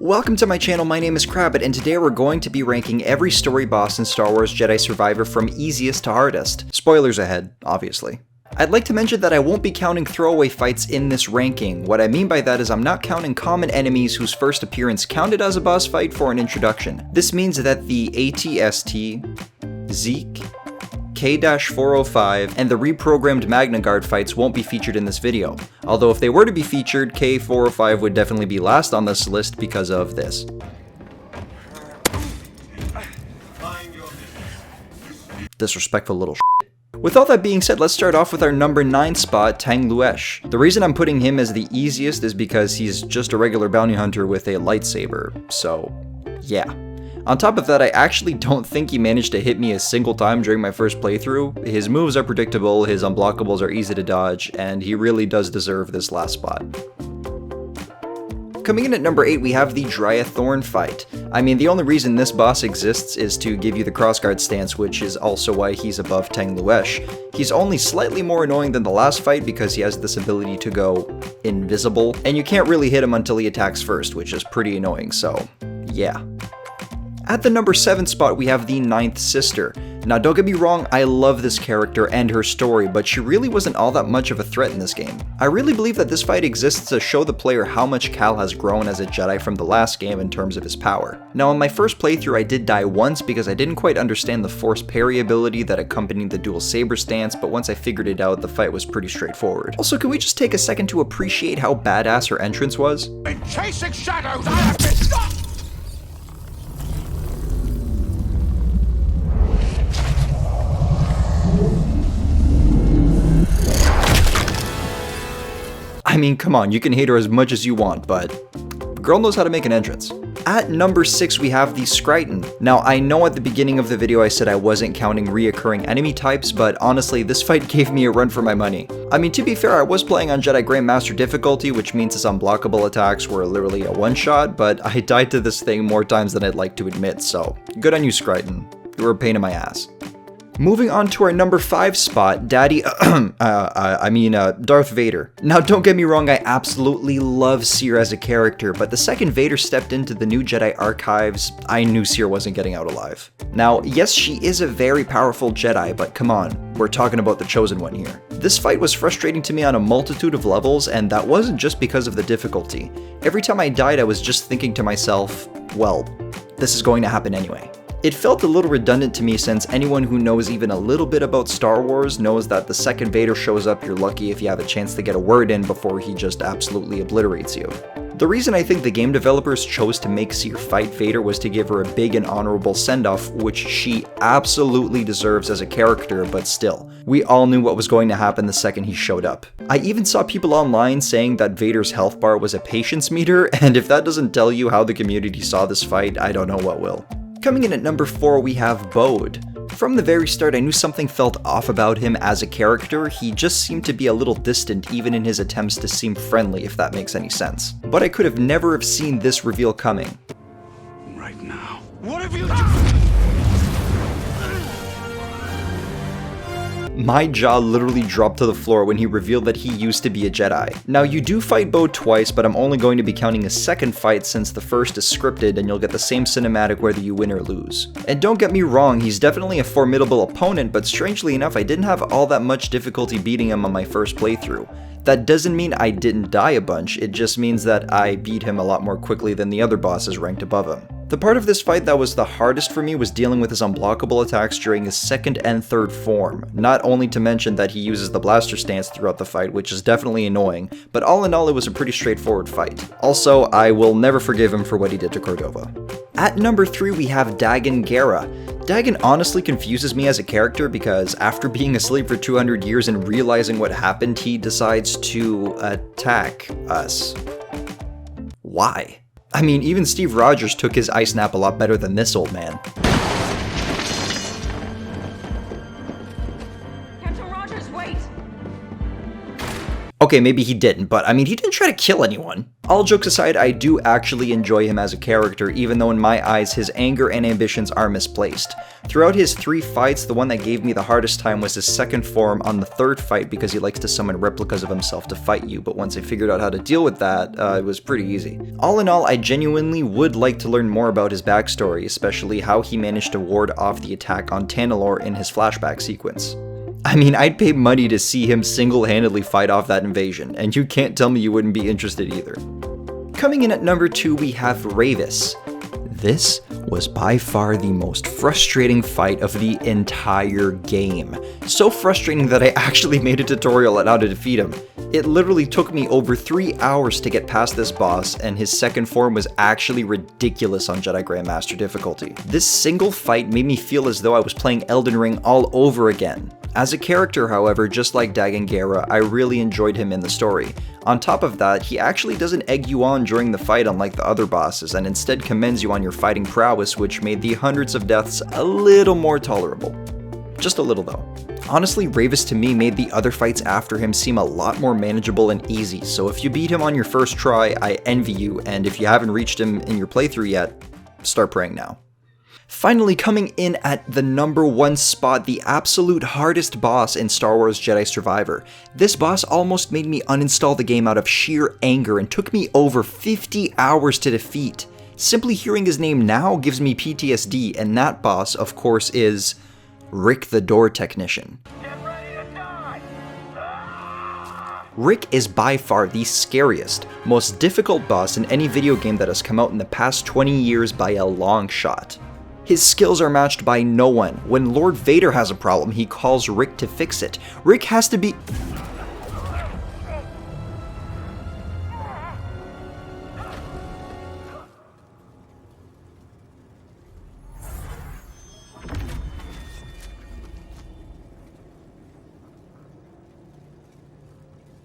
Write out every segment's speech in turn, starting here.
Welcome to my channel, my name is Crabbit, and today we're going to be ranking every story boss in Star Wars Jedi Survivor from easiest to hardest. Spoilers ahead, obviously. I'd like to mention that I won't be counting throwaway fights in this ranking. What I mean by that is I'm not counting common enemies whose first appearance counted as a boss fight for an introduction. This means that the ATST, Zeke, K-405, and the reprogrammed Magna Guard fights won't be featured in this video. Although if they were to be featured, K-405 would definitely be last on this list because of this. Disrespectful little shit. With all that being said, let's start off with our number 9 spot, Tang Luesh. The reason I'm putting him as the easiest is because he's just a regular bounty hunter with a lightsaber, so yeah. On top of that, I actually don't think he managed to hit me a single time during my first playthrough. His moves are predictable, his unblockables are easy to dodge, and he really does deserve this last spot. Coming in at number 8, we have the Dryya Thorn fight. I mean, the only reason this boss exists is to give you the crossguard stance, which is also why he's above Tang Luesh. He's only slightly more annoying than the last fight because he has this ability to go invisible, and you can't really hit him until he attacks first, which is pretty annoying, so yeah. At the number 7 spot, we have the Ninth Sister. Now don't get me wrong, I love this character and her story, but she really wasn't all that much of a threat in this game. I really believe that this fight exists to show the player how much Cal has grown as a Jedi from the last game in terms of his power. Now in my first playthrough I did die once because I didn't quite understand the force parry ability that accompanied the dual saber stance, but once I figured it out, the fight was pretty straightforward. Also, can we just take a second to appreciate how badass her entrance was? In chasing shadows, I have been stopped! I mean, come on, you can hate her as much as you want, but the girl knows how to make an entrance. At number 6, we have the Skriton. Now, I know at the beginning of the video I said I wasn't counting reoccurring enemy types, but honestly, this fight gave me a run for my money. I mean, to be fair, I was playing on Jedi Grandmaster difficulty, which means his unblockable attacks were literally a one-shot, but I died to this thing more times than I'd like to admit, so good on you, Skriton. You were a pain in my ass. Moving on to our number 5 spot, Darth Vader. Now don't get me wrong, I absolutely love Seer as a character, but the second Vader stepped into the new Jedi archives, I knew Seer wasn't getting out alive. Now, yes, she is a very powerful Jedi, but come on, we're talking about the Chosen One here. This fight was frustrating to me on a multitude of levels, and that wasn't just because of the difficulty. Every time I died, I was just thinking to myself, well, this is going to happen anyway. It felt a little redundant to me since anyone who knows even a little bit about Star Wars knows that the second Vader shows up, you're lucky if you have a chance to get a word in before he just absolutely obliterates you. The reason I think the game developers chose to make Seer fight Vader was to give her a big and honorable send-off, which she absolutely deserves as a character, but still, we all knew what was going to happen the second he showed up. I even saw people online saying that Vader's health bar was a patience meter, and if that doesn't tell you how the community saw this fight, I don't know what will. Coming in at number 4, we have Bode. From the very start, I knew something felt off about him as a character. He just seemed to be a little distant even in his attempts to seem friendly, if that makes any sense. But I could have never seen this reveal coming. Right now. What have you done? My jaw literally dropped to the floor when he revealed that he used to be a Jedi. Now, you do fight Bode twice, but I'm only going to be counting a second fight since the first is scripted and you'll get the same cinematic whether you win or lose. And don't get me wrong, he's definitely a formidable opponent, but strangely enough, I didn't have all that much difficulty beating him on my first playthrough. That doesn't mean I didn't die a bunch, it just means that I beat him a lot more quickly than the other bosses ranked above him. The part of this fight that was the hardest for me was dealing with his unblockable attacks during his second and third form, not only to mention that he uses the blaster stance throughout the fight, which is definitely annoying, but all in all it was a pretty straightforward fight. Also, I will never forgive him for what he did to Cordova. At number 3 we have Dagan Gera. Dagan honestly confuses me as a character because after being asleep for 200 years and realizing what happened, he decides to attack us. Why? I mean, even Steve Rogers took his ice nap a lot better than this old man. Captain Rogers, wait! Okay, maybe he didn't, but I mean, he didn't try to kill anyone. All jokes aside, I do actually enjoy him as a character, even though in my eyes his anger and ambitions are misplaced. Throughout his 3 fights, the one that gave me the hardest time was his second form on the 3rd fight because he likes to summon replicas of himself to fight you, but once I figured out how to deal with that, it was pretty easy. All in all, I genuinely would like to learn more about his backstory, especially how he managed to ward off the attack on Tanalorr in his flashback sequence. I mean, I'd pay money to see him single-handedly fight off that invasion, and you can't tell me you wouldn't be interested either. Coming in at number 2, we have Ravis. This was by far the most frustrating fight of the entire game. So frustrating that I actually made a tutorial on how to defeat him. It literally took me over 3 hours to get past this boss, and his second form was actually ridiculous on Jedi Grandmaster difficulty. This single fight made me feel as though I was playing Elden Ring all over again. As a character, however, just like Dagan Gera, I really enjoyed him in the story. On top of that, he actually doesn't egg you on during the fight unlike the other bosses, and instead commends you on your fighting prowess, which made the hundreds of deaths a little more tolerable. Just a little though. Honestly, Ravis to me made the other fights after him seem a lot more manageable and easy, so if you beat him on your first try, I envy you, and if you haven't reached him in your playthrough yet, start praying now. Finally, coming in at the number 1 spot, the absolute hardest boss in Star Wars Jedi Survivor. This boss almost made me uninstall the game out of sheer anger and took me over 50 hours to defeat. Simply hearing his name now gives me PTSD, and that boss, of course, is Rick the Door Technician. Rick is by far the scariest, most difficult boss in any video game that has come out in the past 20 years by a long shot. His skills are matched by no one. When Lord Vader has a problem, he calls Rick to fix it. Rick has to be...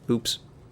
Oops.